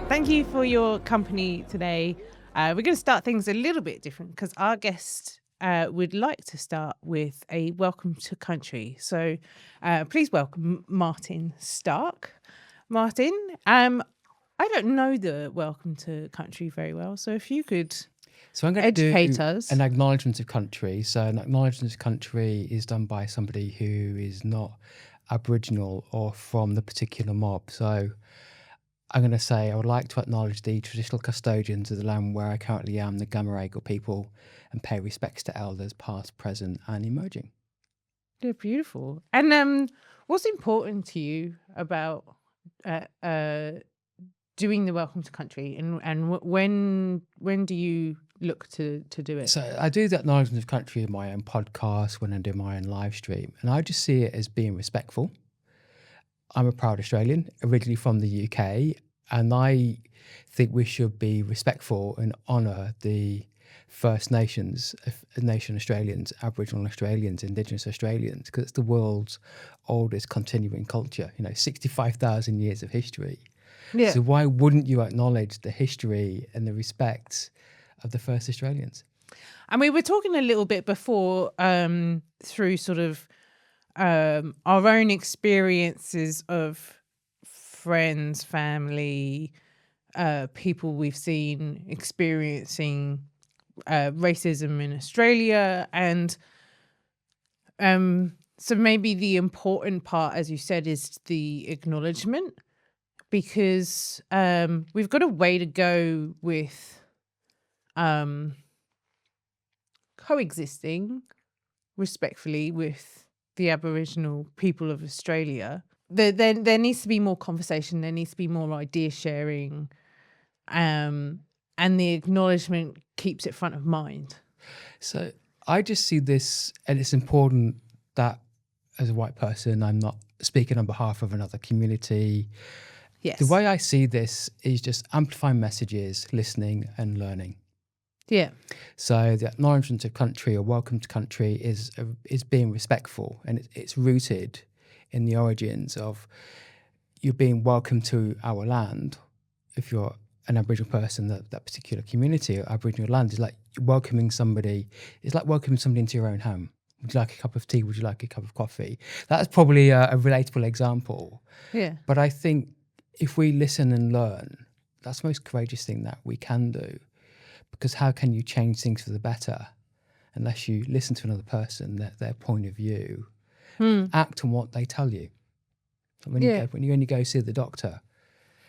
Thank you for your company today. We're going to start things a little bit different because our guest would like to start with a welcome to country. So please welcome Martin Stark. Martin, I don't know the welcome to country very well. So if you could So I'm going to educate do us. an acknowledgement of country. So an acknowledgement of country is done by somebody who is not Aboriginal or from the particular mob. So I'm going to say I would like to acknowledge the traditional custodians of the land where I currently am, the Gamaragal people, and pay respects to elders past, present and emerging. They're beautiful. And what's important to you about doing the welcome to country, and when do you look to do it? So I do the acknowledgement of country in my own podcast when I do my own live stream, and I just see it as being respectful. I'm a proud Australian, originally from the UK, and I think we should be respectful and honour the First Nations, Nation Australians, Aboriginal Australians, Indigenous Australians, because it's the world's oldest continuing culture, 65,000 years of history. Yeah. So why wouldn't you acknowledge the history and the respect of the first Australians? And we were talking a little bit before through sort of our own experiences of friends, family, people we've seen experiencing racism in Australia. And so maybe the important part, as you said, is the acknowledgement, because we've got a way to go with coexisting respectfully with the Aboriginal people of Australia. There needs to be more conversation. There needs to be more idea sharing, and the acknowledgement keeps it front of mind. So I just see this, and it's important that as a white person, I'm not speaking on behalf of another community. Yes. The way I see this is just amplifying messages, listening and learning. Yeah. So the acknowledgement of country or welcome to country is being respectful, and it's rooted in the origins of you being welcome to our land. If you're an Aboriginal person, that particular community or Aboriginal land is like welcoming somebody. It's like welcoming somebody into your own home. Would you like a cup of tea? Would you like a cup of coffee? That's probably a relatable example. Yeah. But I think if we listen and learn, that's the most courageous thing that we can do. Because how can you change things for the better unless you listen to another person, their point of view, act on what they tell you? When you go see the doctor,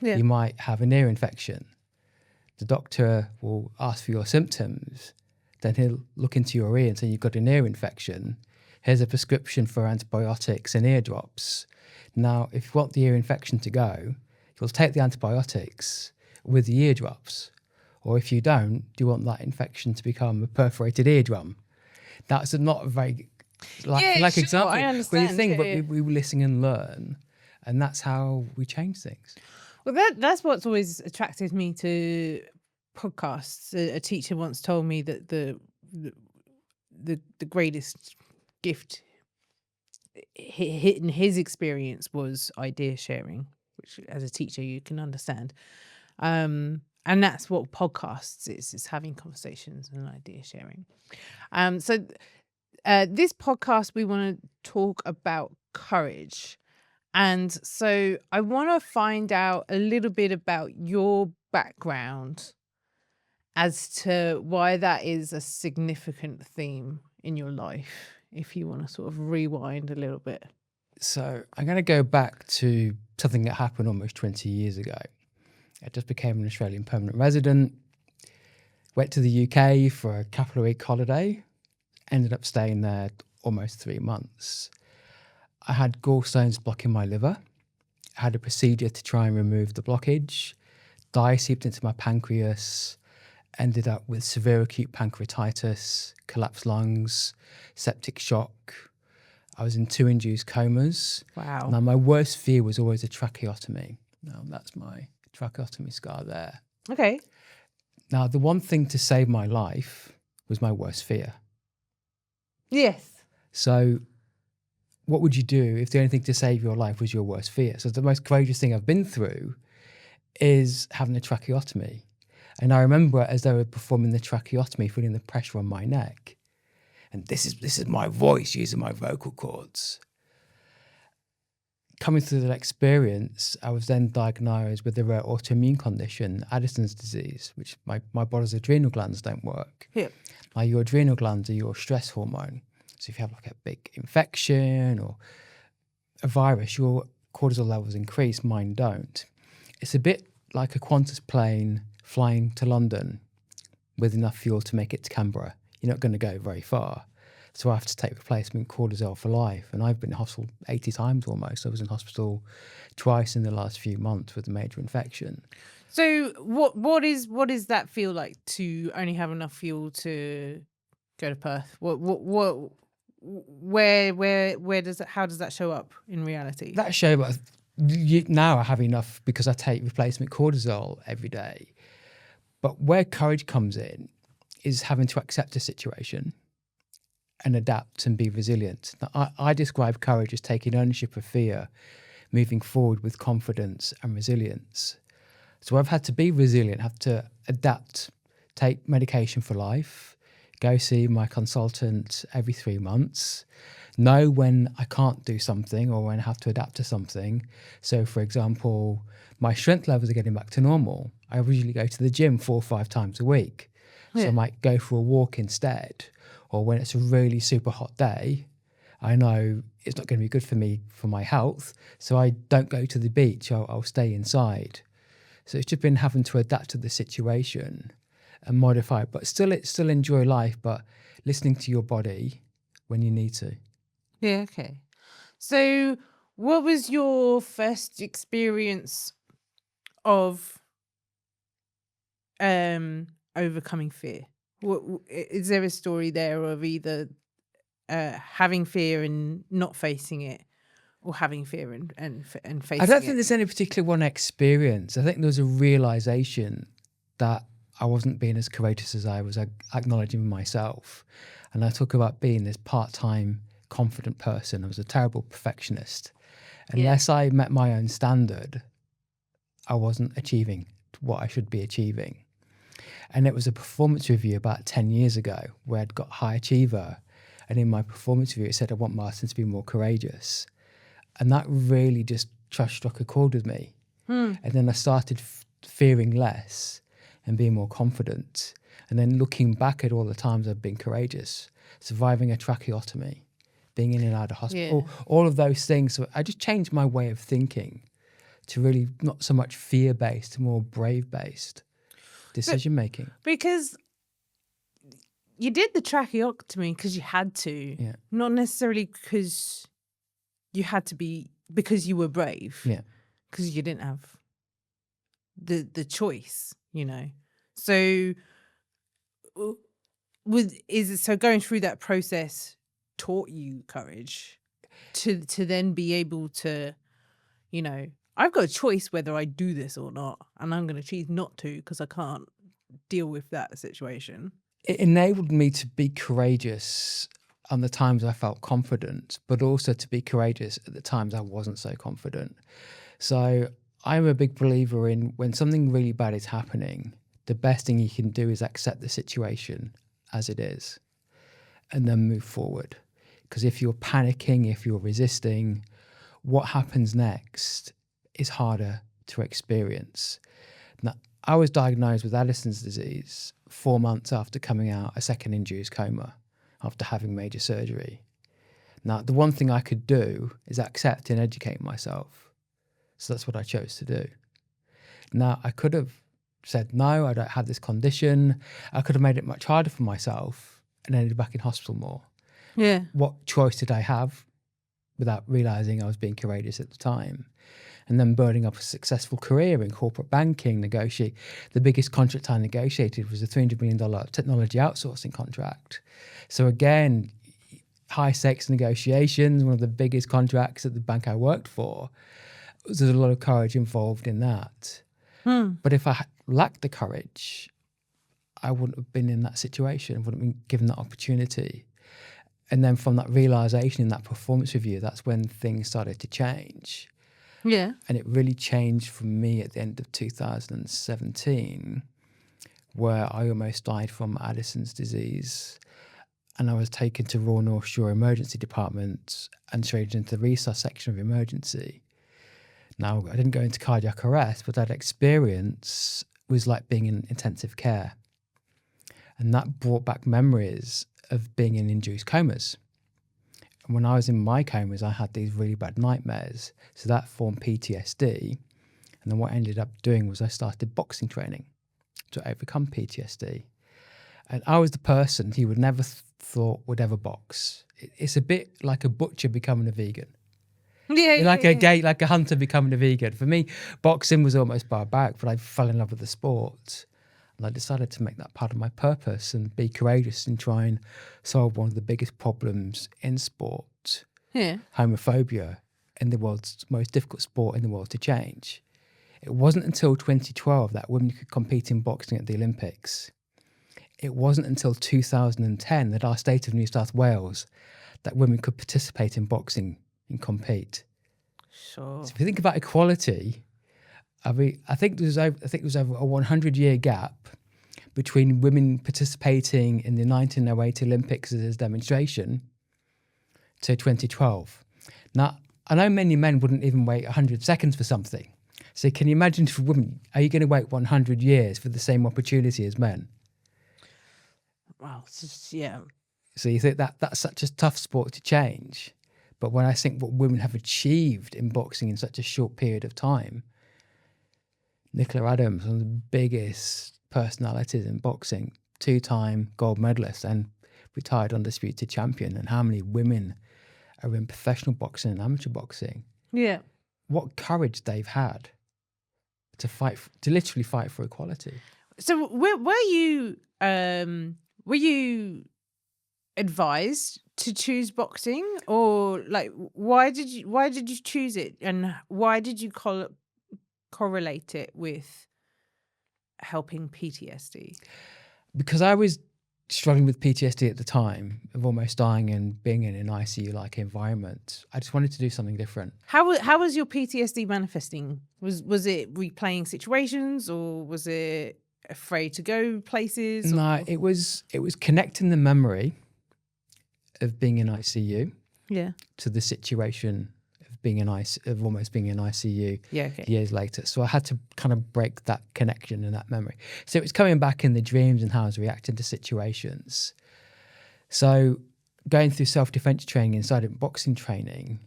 you might have an ear infection. The doctor will ask for your symptoms. Then he'll look into your ear and say, you've got an ear infection. Here's a prescription for antibiotics and ear drops. Now, if you want the ear infection to go, you'll take the antibiotics with the ear drops. Or if you don't, do you want that infection to become a perforated eardrum? That's not a very example. I understand. But you think, but we listen and learn, and that's how we change things. Well, that's what's always attracted me to podcasts. A teacher once told me that the greatest gift in his experience was idea sharing, which as a teacher you can understand. And that's what podcasts is having conversations and idea sharing. So this podcast, we want to talk about courage. And so I want to find out a little bit about your background as to why that is a significant theme in your life, if you want to sort of rewind a little bit. So I'm going to go back to something that happened almost 20 years ago. I just became an Australian permanent resident, went to the UK for a couple of week holiday, ended up staying there almost 3 months. I had gallstones blocking my liver. I had a procedure to try and remove the blockage. Dye seeped into my pancreas, ended up with severe acute pancreatitis, collapsed lungs, septic shock. I was in 2 induced comas. Wow. Now, my worst fear was always a tracheotomy. Now, that's my tracheotomy scar there. Okay. Now, the one thing to save my life was my worst fear. Yes. So what would you do if the only thing to save your life was your worst fear? So the most courageous thing I've been through is having a tracheotomy. And I remember as they were performing the tracheotomy, feeling the pressure on my neck. And this is my voice using my vocal cords. Coming through that experience, I was then diagnosed with a rare autoimmune condition, Addison's disease, which my body's adrenal glands don't work. Yeah. Now, your adrenal glands are your stress hormone. So if you have like a big infection or a virus, your cortisol levels increase, mine don't. It's a bit like a Qantas plane flying to London with enough fuel to make it to Canberra. You're not going to go very far. So I have to take replacement cortisol for life. And I've been in hospital 80 times almost. I was in hospital twice in the last few months with a major infection. So what is that feel like to only have enough fuel to go to Perth? Where does how does that show up in reality? That show, but now I have enough because I take replacement cortisol every day. But where courage comes in is having to accept a situation and adapt and be resilient. Now, I describe courage as taking ownership of fear, moving forward with confidence and resilience. So I've had to be resilient, have to adapt, take medication for life, go see my consultant every 3 months, know when I can't do something or when I have to adapt to something. So, for example, my strength levels are getting back to normal. I usually go to the gym 4 or 5 times a week. So I might go for a walk instead. Or when it's a really super hot day, I know it's not going to be good for me, for my health. So I don't go to the beach, I'll stay inside. So it's just been having to adapt to the situation and modify it, but still enjoy life, but listening to your body when you need to. Yeah, okay. So what was your first experience of overcoming fear? What is there a story there of either having fear and not facing it, or having fear and facing I don't it? think there's any particular one experience. I think there was a realization that I wasn't being as courageous as I was acknowledging myself. And I talk about being this part-time confident person. I was a terrible perfectionist. Unless I met my own standard, I wasn't achieving what I should be achieving. And it was a performance review about 10 years ago where I'd got high achiever. And in my performance review, it said, I want Martin to be more courageous. And that really just struck a chord with me. And then I started fearing less and being more confident. And then looking back at all the times I've been courageous, surviving a tracheotomy, being in and out of hospital, all of those things. So I just changed my way of thinking to really not so much fear-based, more brave-based decision making. Because you did the tracheotomy because you had to, not necessarily because you had to be, because you were brave, because you didn't have the choice, you know. So so going through that process taught you courage to then be able to, you know, I've got a choice whether I do this or not, and I'm going to choose not to because I can't deal with that situation. It enabled me to be courageous on the times I felt confident, but also to be courageous at the times I wasn't so confident. So I'm a big believer in when something really bad is happening, the best thing you can do is accept the situation as it is and then move forward. Because if you're panicking, if you're resisting, what happens next is harder to experience. Now, I was diagnosed with Addison's disease 4 months after coming out a second induced coma after having major surgery. Now, the one thing I could do is accept and educate myself. So that's what I chose to do. Now, I could have said, no, I don't have this condition. I could have made it much harder for myself and ended back in hospital more. Yeah. What choice did I have without realising I was being courageous at the time? And then building up a successful career in corporate banking, negotiate. The biggest contract I negotiated was a $300 million technology outsourcing contract. So again, high stakes negotiations, one of the biggest contracts at the bank I worked for. There's a lot of courage involved in that. But if I lacked the courage, I wouldn't have been in that situation, I wouldn't have been given that opportunity. And then from that realisation in that performance review, that's when things started to change. Yeah. And it really changed for me at the end of 2017, where I almost died from Addison's disease. And I was taken to Royal North Shore Emergency Department and straight into the resus section of emergency. Now, I didn't go into cardiac arrest, but that experience was like being in intensive care. And that brought back memories of being in induced comas. And when I was in my comas, I had these really bad nightmares. So that formed PTSD. And then what I ended up doing was I started boxing training to overcome PTSD. And I was the person he would never thought would ever box. It's a bit like a butcher becoming a vegan. Yeah. Like a hunter becoming a vegan. For me, boxing was almost barbaric, but I fell in love with the sport. And I decided to make that part of my purpose and be courageous and try and solve one of the biggest problems in sport, Yeah. homophobia, in the world's most difficult sport in the world to change. It wasn't until 2012 that women could compete in boxing at the Olympics. It wasn't until 2010 that our state of New South Wales that women could participate in boxing and compete. Sure. So if you think about equality, I think there was over a 100-year gap between women participating in the 1908 Olympics as a demonstration to 2012. Now, I know many men wouldn't even wait 100 seconds for something. So can you imagine for women, are you going to wait 100 years for the same opportunity as men? Wow. It's just, yeah. So you think that's such a tough sport to change. But when I think what women have achieved in boxing in such a short period of time, Nicola Adams, one of the biggest personalities in boxing, 2-time gold medalist and retired undisputed champion, and how many women are in professional boxing and amateur boxing. Yeah. What courage they've had to literally fight for equality. So were you advised to choose boxing, or like why did you choose it, and why did you correlate it with helping PTSD? Because I was struggling with PTSD at the time of almost dying and being in an ICU-like environment. I just wanted to do something different. How was your PTSD manifesting? Was it replaying situations, or was it afraid to go places? No, it was connecting the memory of being in ICU Yeah. to the situation of almost being in ICU Yeah. Okay. years later. So I had to kind of break that connection and that memory. So it was coming back in the dreams and how I was reacting to situations. So going through self-defense training inside of boxing training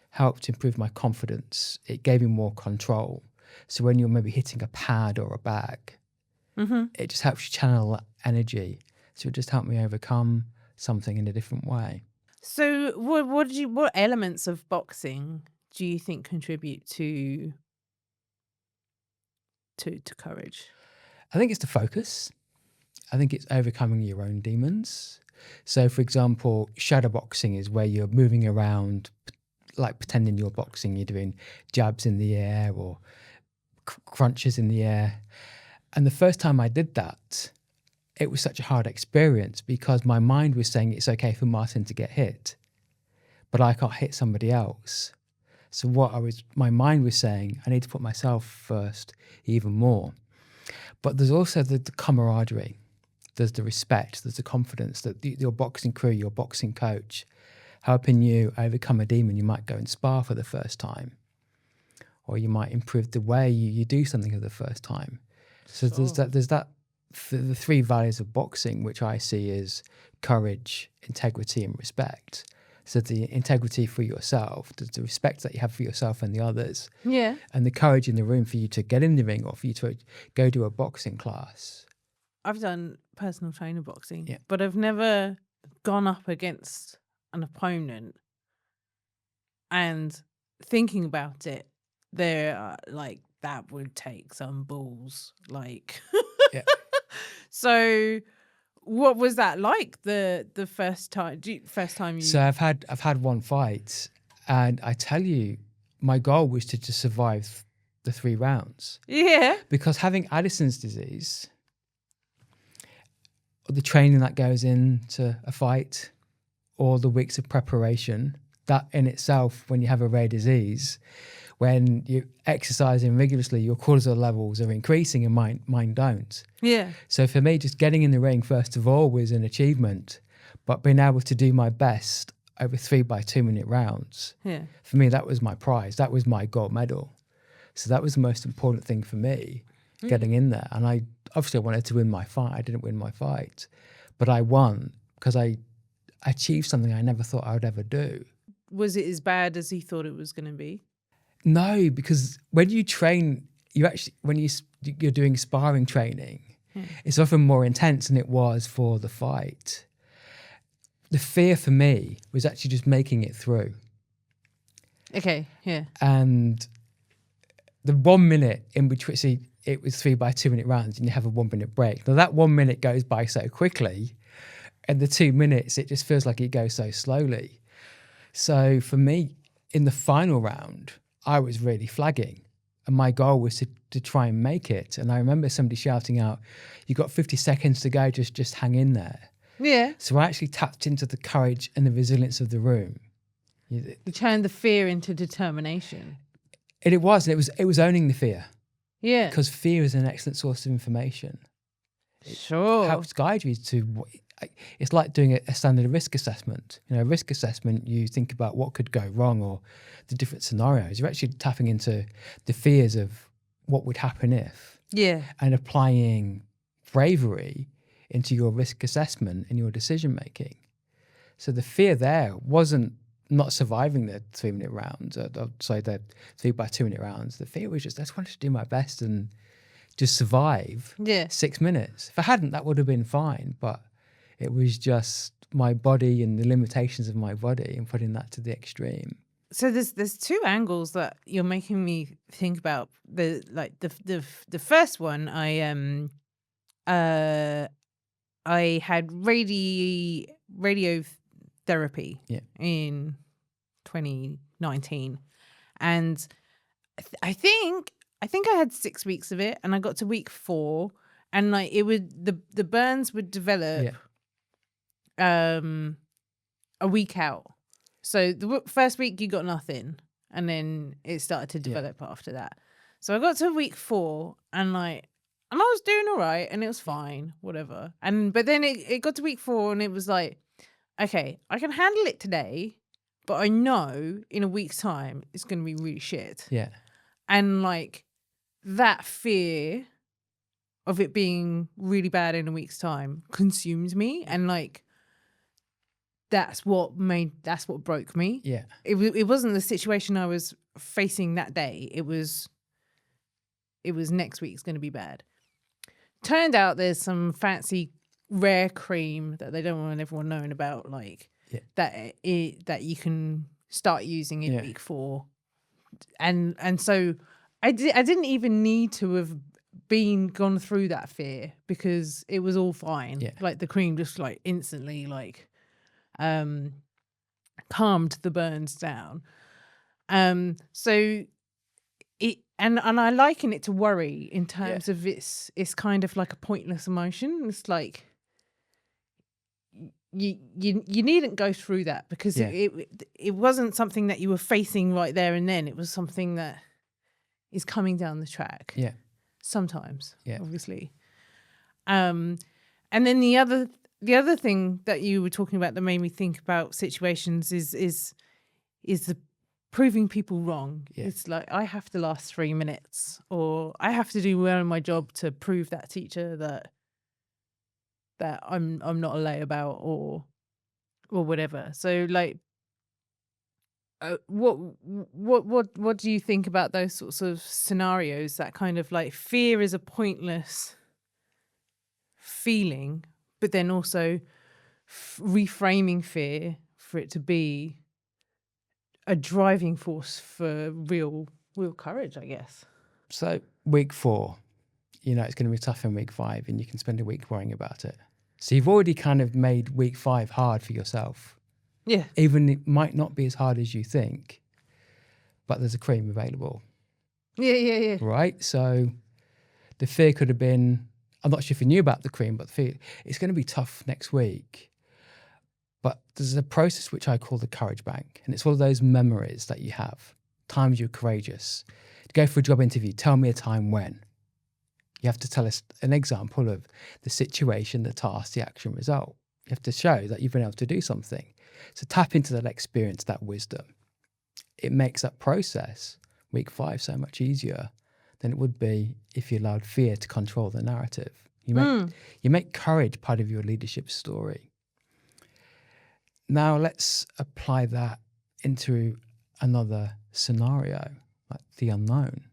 helped improve my confidence. It gave me more control. So when you're maybe hitting a pad or a bag, it just helps you channel that energy. So it just helped me overcome something in a different way. So what elements of boxing do you think contribute to courage? I think it's the focus. I think it's overcoming your own demons. So, for example, shadow boxing is where you're moving around, like pretending you're boxing. You're doing jabs in the air or crunches in the air. And the first time I did that, it was such a hard experience because my mind was saying it's okay for Martin to get hit, but I can't hit somebody else. So my mind was saying, I need to put myself first even more. But there's also the camaraderie. There's the respect, there's the confidence that your boxing crew, your boxing coach, helping you overcome a demon. You might go and spar for the first time, or you might improve the way you do something for the first time. So Sure. there's that the three values of boxing, which I see as courage, integrity, and respect. So the integrity for yourself, the respect that you have for yourself and the others, Yeah. and the courage in the room for you to get in the ring or for you to go to a boxing class. I've done personal trainer boxing, Yeah. but I've never gone up against an opponent. And thinking about it, that would take some balls. Like, Yeah. so what was that like the first time? First time you? So I've had one fight, and I tell you, my goal was to just survive the 3 rounds. Yeah. Because having Addison's disease, the training that goes into a fight, all the weeks of preparation, that in itself, when you have a rare disease, when you're exercising rigorously, your cortisol levels are increasing and mine don't. Yeah. So for me, just getting in the ring, first of all, was an achievement, but being able to do my best over 3 by 2 minute rounds, Yeah. for me, that was my prize. That was my gold medal. So that was the most important thing for me, getting in there. And I obviously wanted to win my fight. I didn't win my fight, but I won because I achieved something I never thought I would ever do. Was it as bad as he thought it was going to be? No, because when you train, you're doing sparring training, it's often more intense than it was for the fight. The fear for me was actually just making it through. Okay, yeah. And the 1 minute in between, see, it was 3 by 2 minute rounds and you have a 1 minute break. Now that 1 minute goes by so quickly, and the 2 minutes, it just feels like it goes so slowly. So for me, in the final round, I was really flagging, and my goal was to try and make it. And I remember somebody shouting out, "You got 50 seconds to go, just hang in there." Yeah. So I actually tapped into the courage and the resilience of the room. You turned the fear into determination. And it was owning the fear, Yeah. because fear is an excellent source of information. Sure. It helps guide you to. It's like doing a standard risk assessment. You know, a risk assessment, you think about what could go wrong or the different scenarios. You're actually tapping into the fears of what would happen if. Yeah. And applying bravery into your risk assessment and your decision making. So the fear there wasn't not surviving the 3 minute rounds, the 3 by 2 minute rounds. The fear was just, I just wanted to do my best and just survive 6 minutes. If I hadn't, that would have been fine. But it was just my body and the limitations of my body and putting that to the extreme. So there's two angles that you're making me think about. The first one, I had radiotherapy in 2019, and I think I had 6 weeks of it, and I got to week 4, and like the burns would develop a week out. So the first week you got nothing, and then it started to develop after that. So I got to week 4, and I was doing all right, and it was fine, whatever. But then it got to week 4, and it was like, okay, I can handle it today, but I know in a week's time it's going to be really shit. Yeah. And like that fear of it being really bad in a week's time consumes me, and like that's what broke me. Yeah. It wasn't the situation I was facing that day. It was next week's going to be bad. Turned out there's some fancy rare cream that they don't want everyone knowing about, like that you can start using in week 4, and so I didn't even need to have gone through that fear, because it was all fine. Like the cream just like instantly like calmed the burns down. So it and I liken it to worry in terms of it's kind of like a pointless emotion. It's like you needn't go through that, because it wasn't something that you were facing right there and then. It was something that is coming down the track. Yeah. Sometimes. Yeah. Obviously. And then the other thing that you were talking about that made me think about situations is the proving people wrong. It's like, I have to last 3 minutes, or I have to do well in my job to prove that teacher that I'm not a layabout or whatever. So like, what do you think about those sorts of scenarios? That kind of like fear is a pointless feeling, but then also reframing fear for it to be a driving force for real courage, I guess. So week 4, it's going to be tough in week 5, and you can spend a week worrying about it. So you've already kind of made week 5 hard for yourself. Yeah. Even it might not be as hard as you think, but there's a cream available. Yeah. Right? So the fear could have been, I'm not sure if you knew about the cream, but the fear, it's going to be tough next week. But there's a process which I call the courage bank. And it's all of those memories that you have, times you're courageous. To go for a job interview, tell me a time when. You have to tell us an example of the situation, the task, the action, result. You have to show that you've been able to do something. So tap into that experience, that wisdom. It makes that process, week 5, so much easier than it would be if you allowed fear to control the narrative. You make courage part of your leadership story. Now let's apply that into another scenario, like the unknown.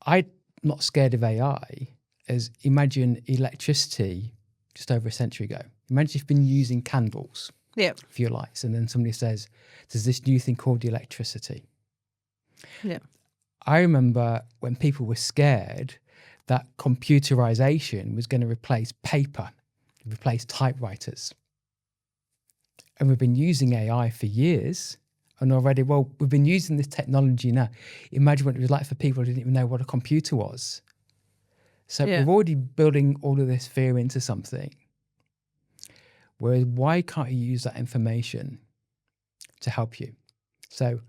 I'm not scared of AI as imagine electricity just over a century ago. Imagine you've been using candles for your lights, and then somebody says, there's this new thing called electricity. I remember when people were scared that computerization was going to replace paper, replace typewriters. And we've been using AI for years. And already, well, we've been using this technology now. Imagine what it was like for people who didn't even know what a computer was. So we're already building all of this fear into something. Whereas why can't you use that information to help you? So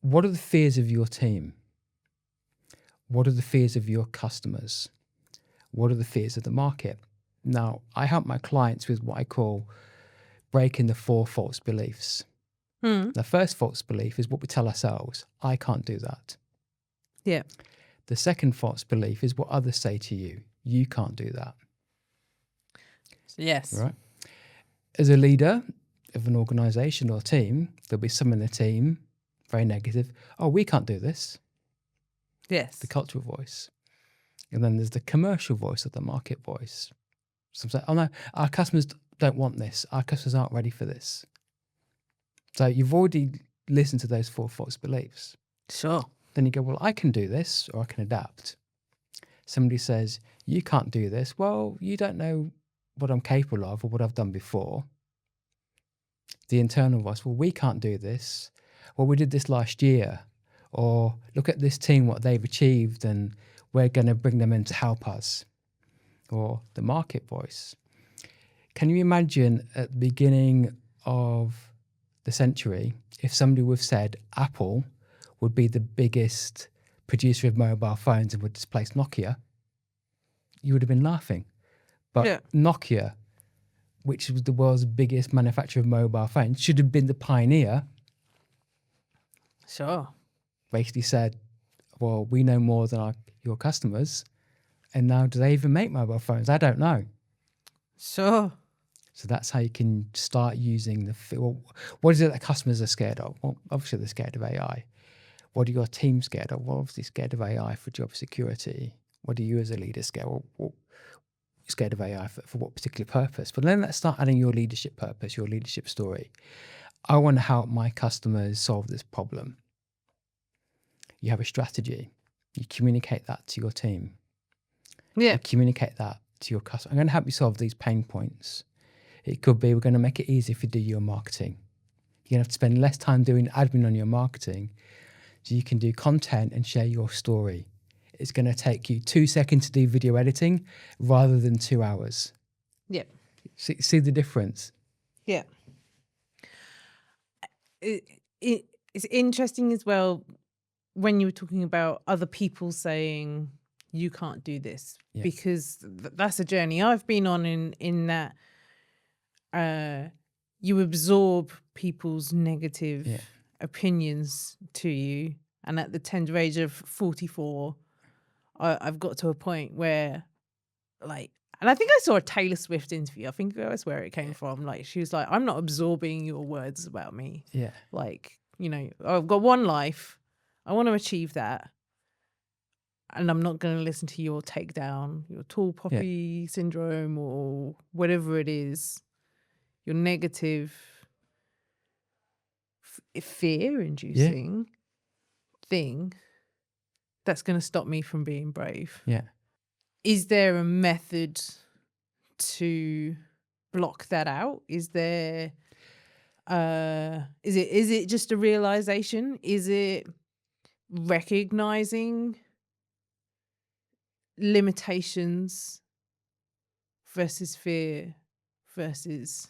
what are the fears of your team? What are the fears of your customers? What are the fears of the market? Now, I help my clients with what I call breaking the 4 false beliefs. The first false belief is what we tell ourselves. I can't do that. The second false belief is what others say to you. You can't do that. Right? As a leader of an organization or team, there'll be some in the team, very negative. Oh, we can't do this. The cultural voice. And then there's the commercial voice or the market voice. Some say, oh no, our customers don't want this. Our customers aren't ready for this. So you've already listened to those 4 false beliefs. Then you go, well, I can do this or I can adapt. Somebody says, you can't do this. Well, you don't know what I'm capable of or what I've done before. The internal voice, well, we can't do this. Well, we did this last year. Or look at this team, what they've achieved, and we're going to bring them in to help us. Or the market voice. Can you imagine at the beginning of the century, if somebody would have said Apple would be the biggest producer of mobile phones and would displace Nokia, you would have been laughing. But Nokia, which was the world's biggest manufacturer of mobile phones, should have been the pioneer. Basically said, well, we know more than your customers. And now do they even make mobile phones? I don't know. So that's how you can start using well, what is it that customers are scared of? Well, obviously they're scared of AI. What are your team scared of? Well, obviously scared of AI for job security. What are you as a leader scared of? Well, you're scared of AI for what particular purpose? But then let's start adding your leadership purpose, your leadership story. I want to help my customers solve this problem. You have a strategy. You communicate that to your team. You communicate that to your customer. I'm going to help you solve these pain points. It could be we're going to make it easier for you to do your marketing. You're going to have to spend less time doing admin on your marketing so you can do content and share your story. It's going to take you 2 seconds to do video editing rather than 2 hours. See the difference? It's interesting as well when you were talking about other people saying you can't do this, because that's a journey I've been on in that you absorb people's negative opinions to you, and at the tender age of 44 I've got to a point where, like, and I think I saw a Taylor Swift interview, I think that's where it came from, like she was like, I'm not absorbing your words about me. Like, you know, I've got one life, I want to achieve that, and I'm not going to listen to your takedown, your tall poppy syndrome, or whatever it is, your negative fear-inducing thing that's going to stop me from being brave. Is there a method to block that out? Is there is it just a realization? Is it recognizing limitations versus fear versus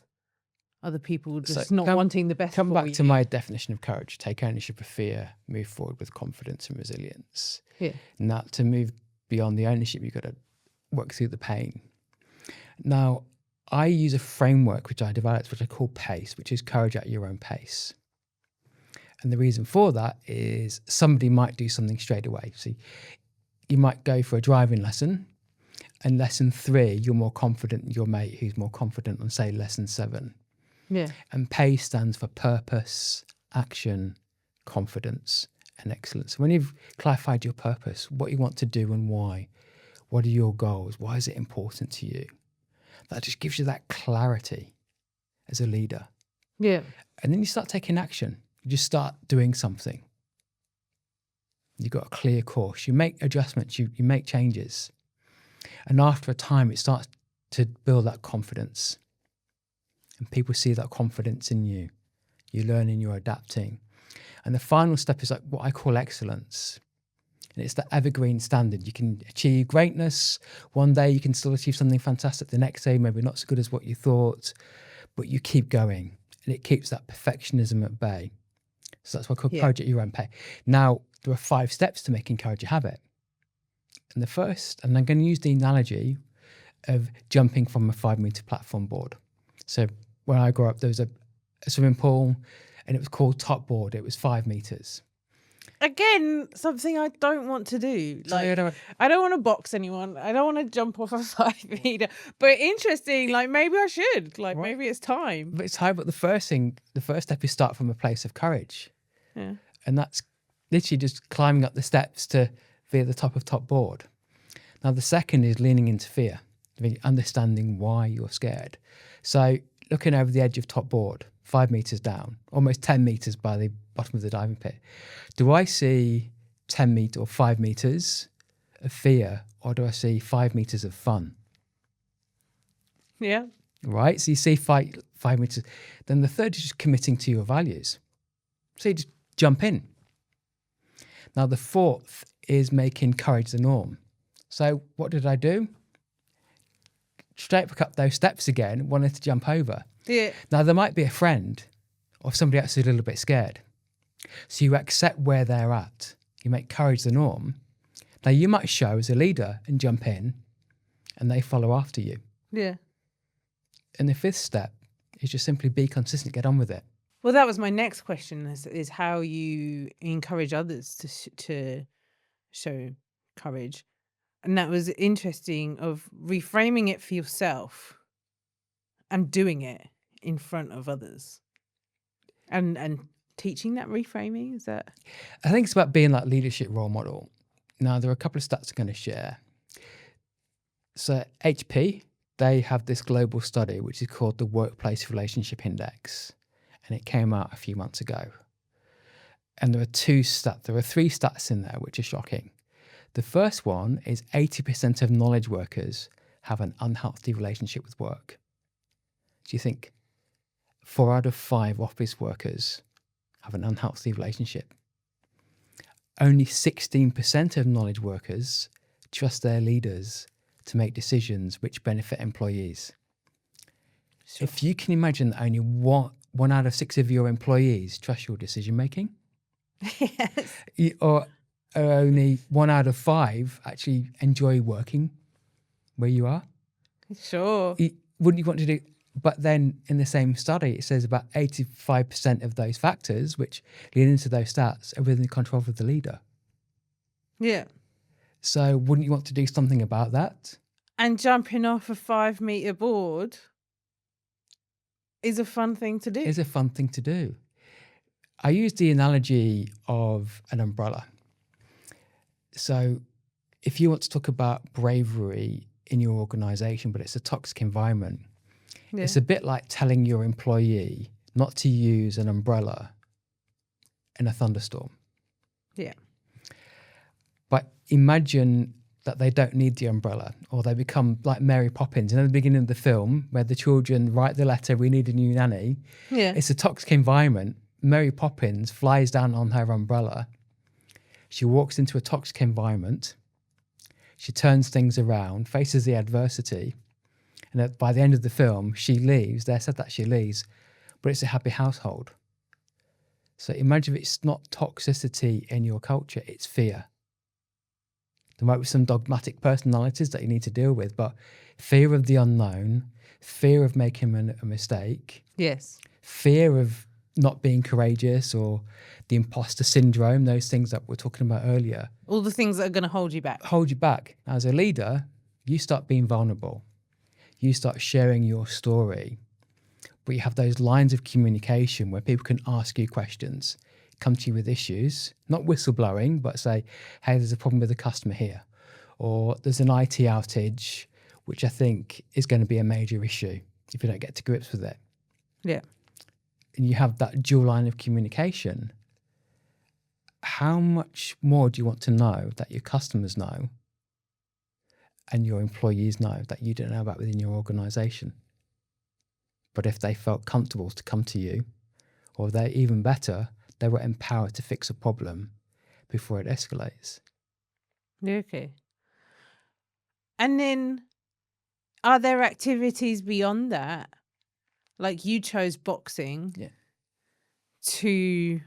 other people So just not wanting the best come for back you. to my definition of courage. Take ownership of fear, move forward with confidence and resilience. Yeah. Now, to move beyond the ownership, you've got to work through the pain. Now, I use a framework which I developed, which I call PACE, which is courage at your own pace. And the reason for that is somebody might do something straight away. So you might go for a driving lesson, and lesson 3, you're more confident than your mate who's more confident on, say, lesson 7. Yeah. And PACE stands for purpose, action, confidence, and excellence. When you've clarified your purpose, what you want to do and why, what are your goals, why is it important to you, that just gives you that clarity as a leader. Yeah. And then you start taking action. You just start doing something. You've got a clear course. You make adjustments, you make changes. And after a time, it starts to build that confidence. And people see that confidence in you. You're learning, you're adapting. And the final step is like what I call excellence. And it's the evergreen standard. You can achieve greatness. One day you can still achieve something fantastic. The next day, maybe not so good as what you thought, but you keep going. And it keeps that perfectionism at bay. So that's what I call courage at your own pace. Now, there are 5 steps to making courage a habit. And the first, and I'm going to use the analogy of jumping from a 5-meter platform board. So when I grew up, there was a swimming pool and it was called top board. It was 5 meters. Again, something I don't want to do. So Like, I don't want to box anyone. I don't want to jump off a 5 meter. But interesting, like maybe I should. Like maybe it's time. But it's hard. But the first step is start from a place of courage. Yeah. And that's literally just climbing up the steps to via the top of top board. Now, the second is leaning into fear, really understanding why you're scared. So looking over the edge of top board, 5 meters down, almost 10 meters by the bottom of the diving pit. Do I see 10 meters or 5 meters of fear, or do I see 5 meters of fun? Yeah. Right? So you see 5 meters. Then the third is just committing to your values. So you just jump in. Now, the fourth is making courage the norm. So what did I do? Straight back up those steps again, wanted to jump over. Yeah. Now, there might be a friend or somebody else who's a little bit scared. So you accept where they're at. You make courage the norm. Now, you might show as a leader and jump in, and they follow after you. Yeah. And the 5th step is just simply be consistent, get on with it. Well, that was my next question is how you encourage others to show courage. And that was interesting of reframing it for yourself and doing it in front of others. And teaching that reframing, is that? I think it's about being that leadership role model. Now, there are a couple of stats I'm going to share. So HP, they have this global study, which is called the Workplace Relationship Index. And it came out a few months ago. And there are 3 stats in there, which are shocking. The first one is 80% of knowledge workers have an unhealthy relationship with work. Do you think 4 out of 5 office workers have an unhealthy relationship? Only 16% of knowledge workers trust their leaders to make decisions which benefit employees. Sure. If you can imagine that only 1 out of 6 of your employees trust your decision making, Yes. or only 1 out of 5 actually enjoy working where you are. Sure. Wouldn't you want to do? But then in the same study, it says about 85% of those factors which lead into those stats are within the control of the leader. Yeah. So wouldn't you want to do something about that? And jumping off a 5 meter board is a fun thing to do. It's a fun thing to do. I use the analogy of an umbrella. So if you want to talk about bravery in your organization, but it's a toxic environment, it's a bit like telling your employee not to use an umbrella in a thunderstorm. Yeah. But imagine that they don't need the umbrella, or they become like Mary Poppins. You know, the beginning of the film where the children write the letter, "We need a new nanny." Yeah. It's a toxic environment. Mary Poppins flies down on her umbrella. She walks into a toxic environment. She turns things around, faces the adversity. And by the end of the film, she leaves. They said that she leaves but it's a happy household. So imagine if it's not toxicity in your culture, it's fear. There might be some dogmatic personalities that you need to deal with, but fear of the unknown, fear of making a mistake, Yes. fear of not being courageous, or the imposter syndrome, those things that we were talking about earlier. All the things that are going to hold you back. Hold you back. As a leader, you start being vulnerable. You start sharing your story, but you have those lines of communication where people can ask you questions, come to you with issues, not whistleblowing, but say, hey, there's a problem with the customer here, or there's an IT outage, which I think is going to be a major issue if you don't get to grips with it. Yeah. And you have that dual line of communication. How much more do you want to know that your customers know and your employees know that you don't know about within your organization? But if they felt comfortable to come to you, or they're even better, they were empowered to fix a problem before it escalates. Okay. And then, are there activities beyond that? Like you chose boxing to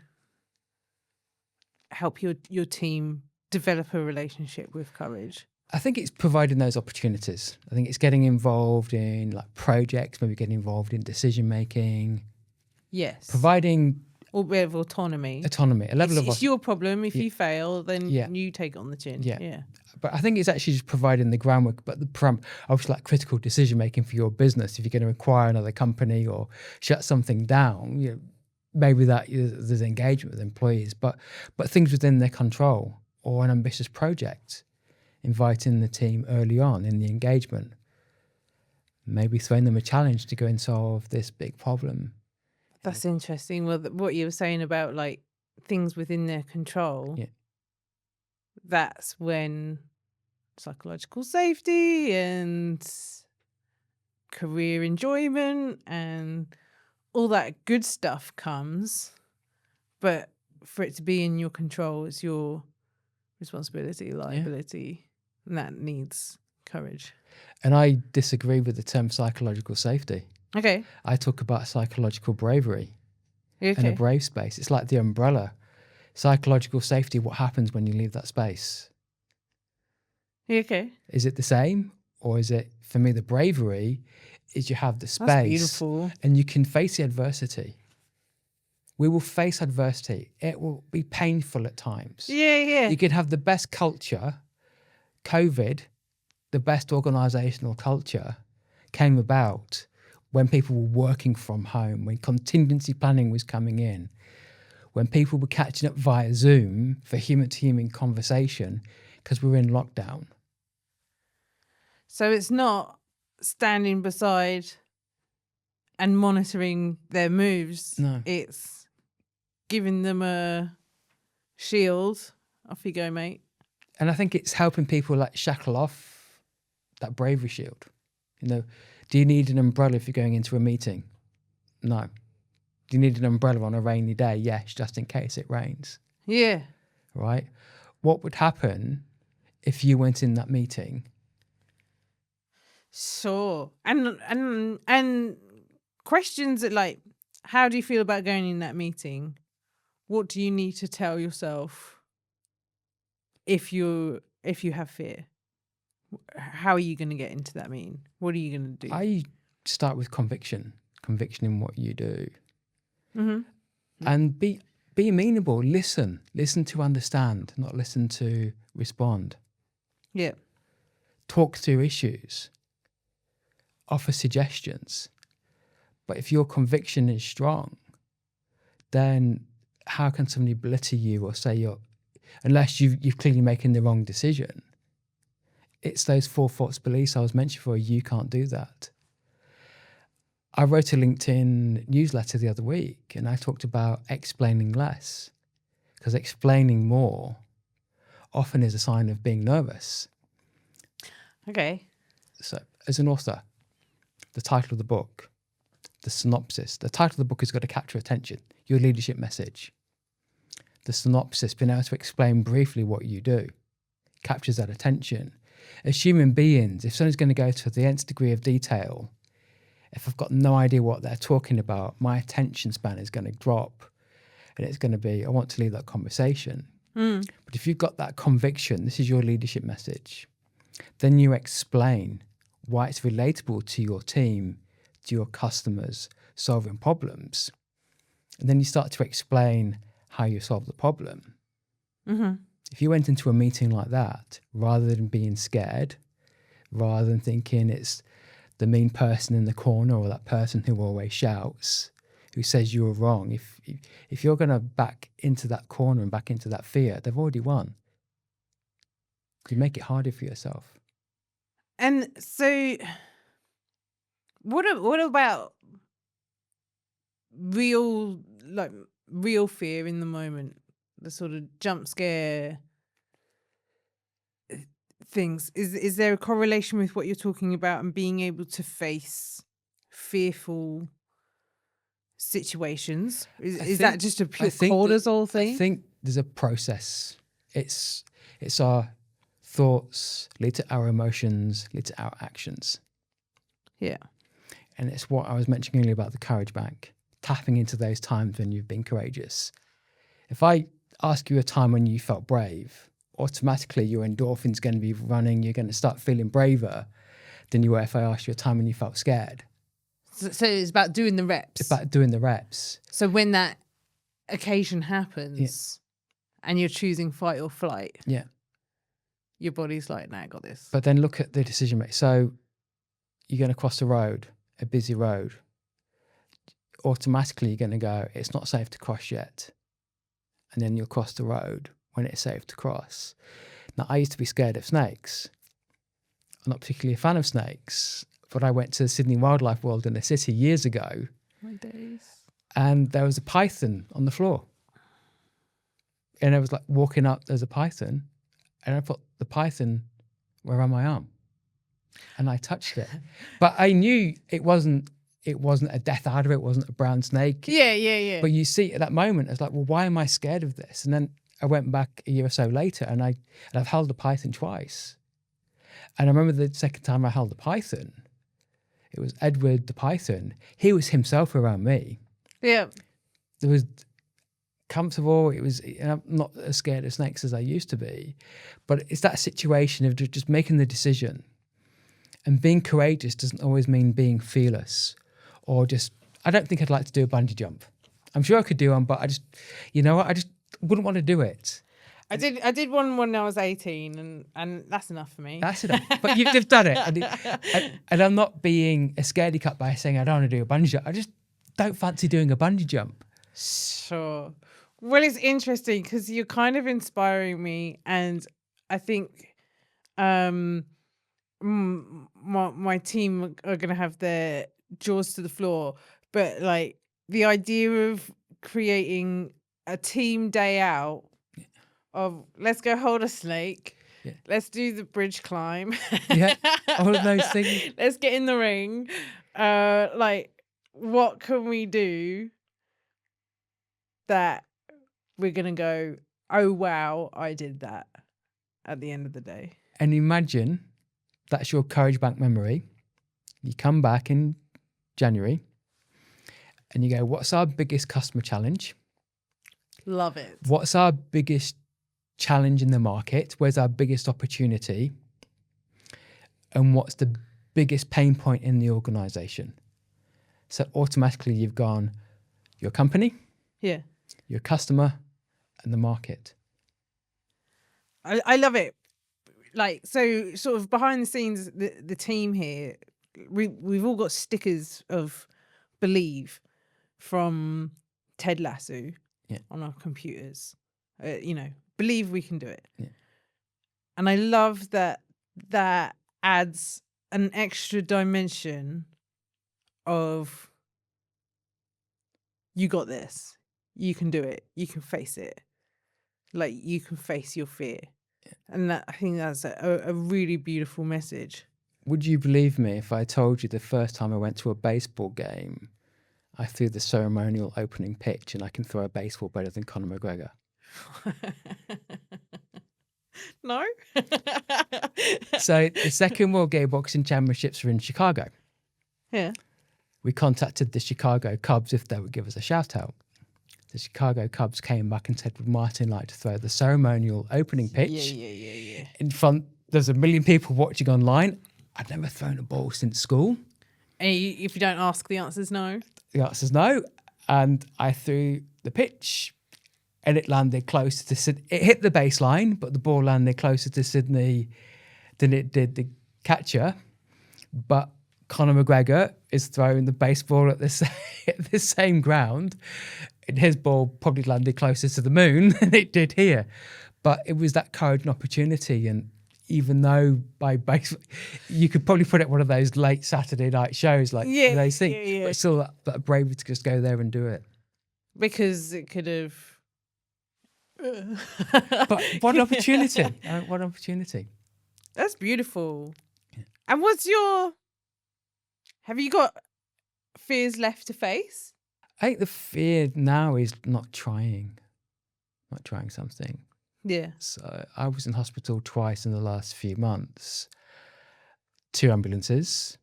help your team develop a relationship with courage. I think it's providing those opportunities. I think it's getting involved in like projects, maybe getting involved in decision making. Yes. Providing a bit of autonomy. A level of it's your problem. If you fail, then you take it on the chin. Yeah. But I think it's actually just providing the groundwork, but obviously like critical decision making for your business. If you're going to acquire another company or shut something down, maybe there's engagement with employees, but things within their control, or an ambitious project, inviting the team early on in the engagement, maybe throwing them a challenge to go and solve this big problem. That's interesting. Well, what you were saying about like things within their control, that's when psychological safety and career enjoyment and all that good stuff comes. But for it to be in your control, it's your responsibility, liability, and that needs courage. And I disagree with the term psychological safety. Okay. I talk about psychological bravery Okay. and a brave space. It's like the umbrella. Psychological safety, what happens when you leave that space? Okay. Is it the same? Or is it, for me, the bravery is you have the space. That's beautiful. And you can face the adversity. We will face adversity. It will be painful at times. Yeah. You could have the best culture. COVID, the best organisational culture, came about when people were working from home, when contingency planning was coming in, when people were catching up via Zoom for human-to-human conversation because we were in lockdown. So it's not standing beside and monitoring their moves. No. It's giving them a shield. Off you go, mate. And I think it's helping people like shackle off that bravery shield. Do you need an umbrella if you're going into a meeting? No. Do you need an umbrella on a rainy day? Yes, just in case it rains. Yeah. Right? What would happen if you went in that meeting? Sure. And questions that like, how do you feel about going in that meeting? What do you need to tell yourself if you have fear? How are you going to get into that meeting? What are you going to do? I start with conviction in what you do. Mm-hmm. And be amenable. Listen to understand, not listen to respond. Yeah. Talk through issues. Offer suggestions. But if your conviction is strong, then how can somebody belittle you or say unless you've clearly making the wrong decision? It's those 4 false beliefs I was mentioning before. You can't do that. I wrote a LinkedIn newsletter the other week and I talked about explaining less, because explaining more often is a sign of being nervous. Okay. So as an author, the title of the book, the synopsis, the title of the book has got to capture attention, your leadership message. The synopsis, being able to explain briefly what you do, captures that attention. As human beings, if someone's going to go to the nth degree of detail if I've got no idea what they're talking about, my attention span is going to drop, and it's going to be, I want to leave that conversation. But if you've got that conviction, this is your leadership message, then you explain why it's relatable to your team, to your customers, solving problems. And then you start to explain how you solve the problem. If you went into a meeting like that, rather than being scared, rather than thinking it's the mean person in the corner or that person who always shouts, who says you're wrong, if you're going to back into that corner and back into that fear, they've already won. You make it harder for yourself. And so, what about real fear in the moment, the sort of jump scare things? Is there a correlation with what you're talking about and being able to face fearful situations? Is that just a pure cortisol thing? I think there's a process. It's our thoughts lead to our emotions, lead to our actions. Yeah. And it's what I was mentioning earlier about the courage bank, tapping into those times when you've been courageous. If I ask you a time when you felt brave, automatically your endorphins going to be running, you're going to start feeling braver than you were if I asked you a time when you felt scared. So it's about doing the reps. It's about doing the reps. So when that occasion happens and you're choosing fight or flight, your body's like, nah, I got this. But then look at the decision making. So you're going to cross the road, a busy road. Automatically, you're going to go, it's not safe to cross yet. And then you'll cross the road when it's safe to cross. Now, I used to be scared of snakes. I'm not particularly a fan of snakes, but I went to the Sydney Wildlife World in the city years ago. My days. And there was a python on the floor. And I was like walking up, there's a python. And I put the python around my arm. And I touched it. But I knew it wasn't a death adder, it wasn't a brown snake. Yeah. But you see at that moment, it's like, well, why am I scared of this? And then I went back a year or so later and I've held a python twice. And I remember the second time I held a python, it was Edward the python. He was himself around me. Yeah. It was comfortable. I'm not as scared of snakes as I used to be. But it's that situation of just making the decision. And being courageous doesn't always mean being fearless or I don't think I'd like to do a bungee jump. I'm sure I could do one, but I just wouldn't want to do it. I did one when I was 18 and that's enough for me. That's enough. But you've done it. And I'm not being a scaredy cat by saying I don't want to do a bungee jump. I just don't fancy doing a bungee jump. Sure. Well, it's interesting because you're kind of inspiring me, and I think my team are going to have their jaws to the floor. But like the idea of creating a team day out of let's go hold a snake, let's do the bridge climb, all of those things. Let's get in the ring. Like, what can we do that we're gonna go, oh wow, I did that at the end of the day? And imagine that's your courage bank memory. You come back in January and you go, what's our biggest customer challenge? Love it. What's our biggest challenge in the market? Where's our biggest opportunity? And what's the biggest pain point in the organization? So automatically you've gone your company, your customer, and the market. I love it. Like, so sort of behind the scenes, the team here, we've all got stickers of believe from Ted Lasso on our computers. Believe we can do it. Yeah. And I love that adds an extra dimension of you got this. You can do it. You can face it. Like, you can face your fear. Yeah. And I think that's a really beautiful message. Would you believe me if I told you the first time I went to a baseball game, I threw the ceremonial opening pitch and I can throw a baseball better than Conor McGregor? No. So the second World Gay Boxing Championships are in Chicago. Yeah. we contacted the Chicago Cubs if they would give us a shout out. The Chicago Cubs came back and said, would Martin like to throw the ceremonial opening pitch Yeah. in front? There's 1 million people watching online. I'd never thrown a ball since school. And if you don't ask, the answer's no. The answer's no. And I threw the pitch and it landed closer to Sydney. It hit the baseline, but the ball landed closer to Sydney than it did the catcher. But Conor McGregor is throwing the baseball at the same ground. And his ball probably landed closer to the moon than it did here. But it was that courage and opportunity. And even though by base, you could probably put it one of those late Saturday night shows like those things, but still that bravery to just go there and do it. Because it could have. But what an opportunity! What an opportunity! That's beautiful. Yeah. And have you got fears left to face? I think the fear now is not trying something. Yeah. So I was in hospital twice in the last few months, 2 ambulances.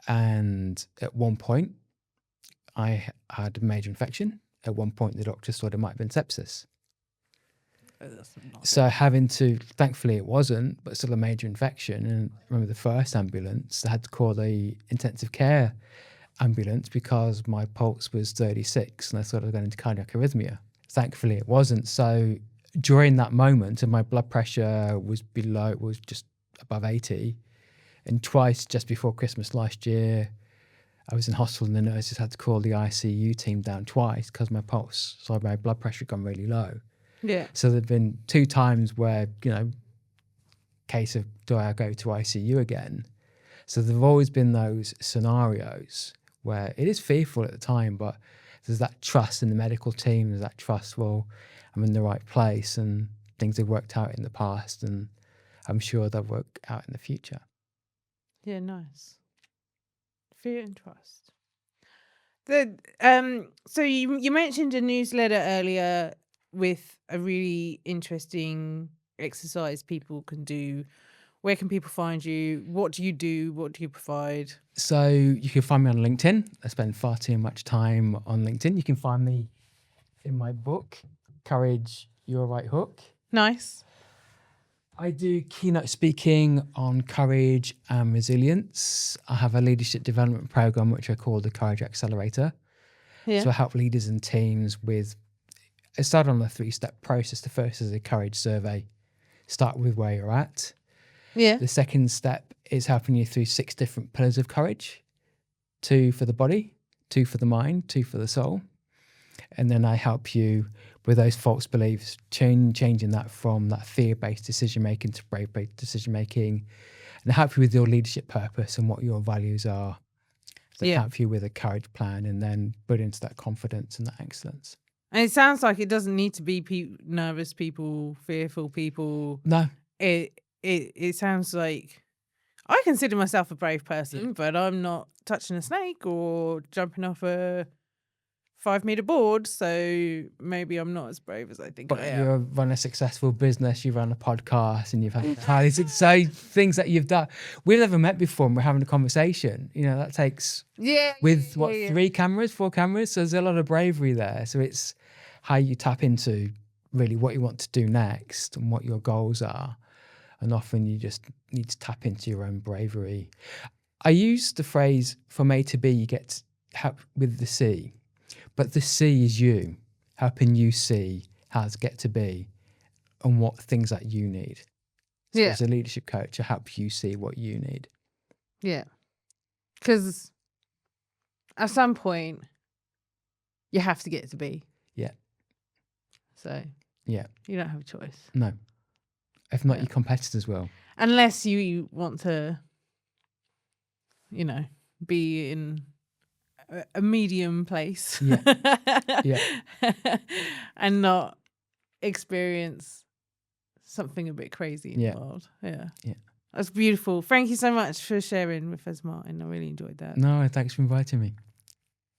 And at one point I had a major infection. At one point the doctors thought it might have been sepsis. So having to, thankfully it wasn't, but still a major infection. And I remember the first ambulance, they had to call the intensive care ambulance because my pulse was 36 and I thought I was going into cardiac arrhythmia. Thankfully it wasn't. So during that moment, and my blood pressure was just above 80. And twice just before Christmas last year, I was in hospital and the nurses had to call the ICU team down twice because my blood pressure had gone really low. Yeah. So there've been 2 times where, case of do I go to ICU again? So there've always been those scenarios where it is fearful at the time, but there's that trust in the medical team. There's that trust, well, I'm in the right place and things have worked out in the past and I'm sure they'll work out in the future. Yeah, nice. Fear and trust. So you mentioned a newsletter earlier with a really interesting exercise people can do. Where can people find you? What do you do? What do you provide? So you can find me on LinkedIn. I spend far too much time on LinkedIn. You can find me in my book, Courage, Your Right Hook. Nice. I do keynote speaking on courage and resilience. I have a leadership development program, which I call the Courage Accelerator. Yeah. So I help leaders and teams with, I start on a 3-step process. The first is a courage survey. Start with where you're at. Yeah. The second step is helping you through 6 different pillars of courage. 2 for the body, 2 for the mind, 2 for the soul. And then I help you with those false beliefs, changing that from that fear-based decision-making to brave-based decision-making, and help you with your leadership purpose and what your values are. So help you with a courage plan and then put into that confidence and that excellence. And it sounds like it doesn't need to be nervous people, fearful people. No. It sounds like I consider myself a brave person, but I'm not touching a snake or jumping off a 5-meter board, so maybe I'm not as brave as I think I am. You run a successful business, you run a podcast, and you've had so things that you've done. We've never met before, and we're having a conversation. That takes 3 cameras, 4 cameras. So there's a lot of bravery there. So it's how you tap into really what you want to do next and what your goals are. And often you just need to tap into your own bravery. I use the phrase from A to B, you get help with the C. But the C is you, helping you see how to get to B and what things that you need. So as a leadership coach, I help you see what you need. Yeah. Because at some point, you have to get to B. Yeah. So you don't have a choice. No. If not, your competitors will. Unless you want to, be in a medium place. Yeah. And not experience something a bit crazy in the world. Yeah. That's beautiful. Thank you so much for sharing with us, Martin. I really enjoyed that. No, thanks for inviting me.